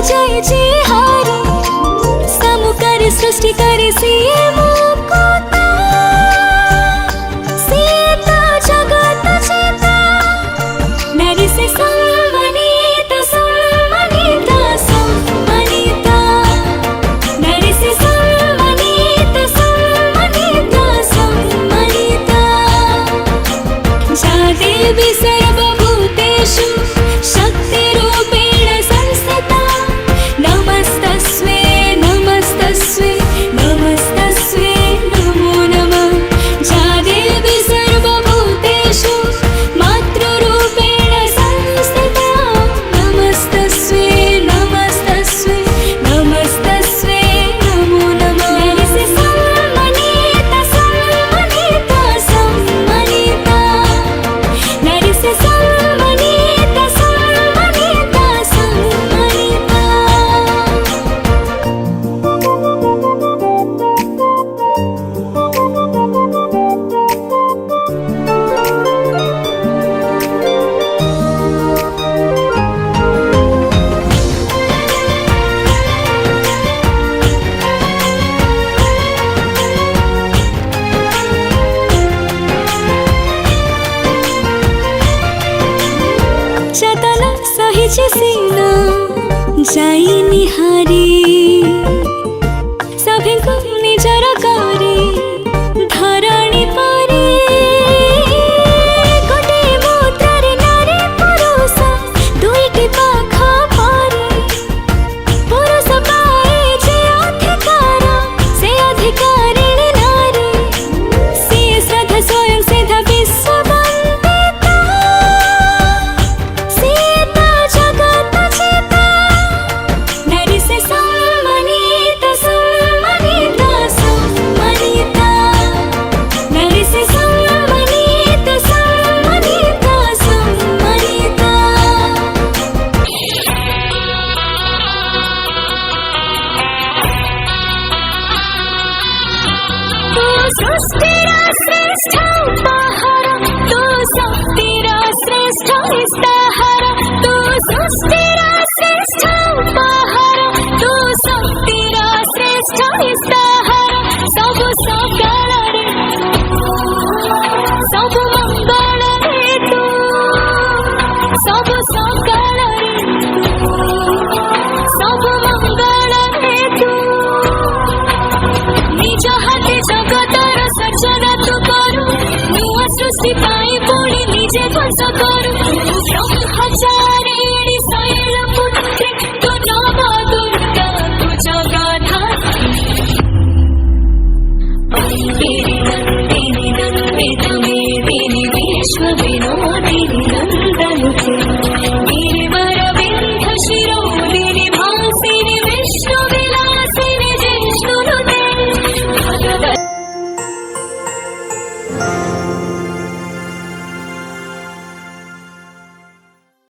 जाइछि हारी समुकर सृष्टि करे सिए मुकुता सीता जगत चिता नारी से सम्मानिता सम्मानिता सम्मानिता नारी से सम्मानिता सम्मानिता सम्मानिता जा देवी सर्वभूतेषु शक्तिरूपेण संस्थिता नमस्तस्मै नमस्तस्मै नमस्तस्मै नमो नमः जा देवी सर्वभूतेषु मातृरूपेण संस्थिता नमस्तस्मै नमस्तस्मै नमस्तस्मै नमो नमः नारी से सम्मानिता सम्मानिता सम्मानिता नारी से सम्मानिता सम्मानिता सम्मानिता चतन सहिछि सीना जाई निहारी सभिଙ୍କୁ ନିଜର କରି ଧରଣୀ ପରି ଗୋଟିଏ ମୁଦ୍ରାରେ ନାରୀ ପୁରୁଷ ଦୁଇଟି ପାଖ ପରି ପୁରୁଷ ପାଏ ଯେ ଅଧିକାର ସେ ଅଧିକାରିଣୀ ନାରୀ ସିଏ ଶ୍ରଦ୍ଧା ସ୍ୱୟଂ ସିଦ୍ଧା ବିଶ୍ୱବନ୍ଦିତା सीता जगत चिता नारी से सम्मानिता सम्मानिता सम्मानिता नारी से सम्मानिता सम्मानिता सम्मानिता तू सृष्टिर श्रेष्ठ उपहार तू शक्तिर श्रेष्ठ विस्तार तू सृष्टिर श्रेष्ठ उपहार तू शक्तिर श्रेष्ठ विस्तार सब सकल रे सब मंगल रे तू सब सकल रे सब मंगल रे तू निज हाथे जगतर सर्जना तू करू नुआ सृष्टि पाई पुणी निजे ध्वंस करू ब्रह्मचारिणी शैलपुत्री तू नव दुर्गा तू जगन्नाथ नंदिनी नंदिनी नंदित मेदिनी विश्व विनोदिनी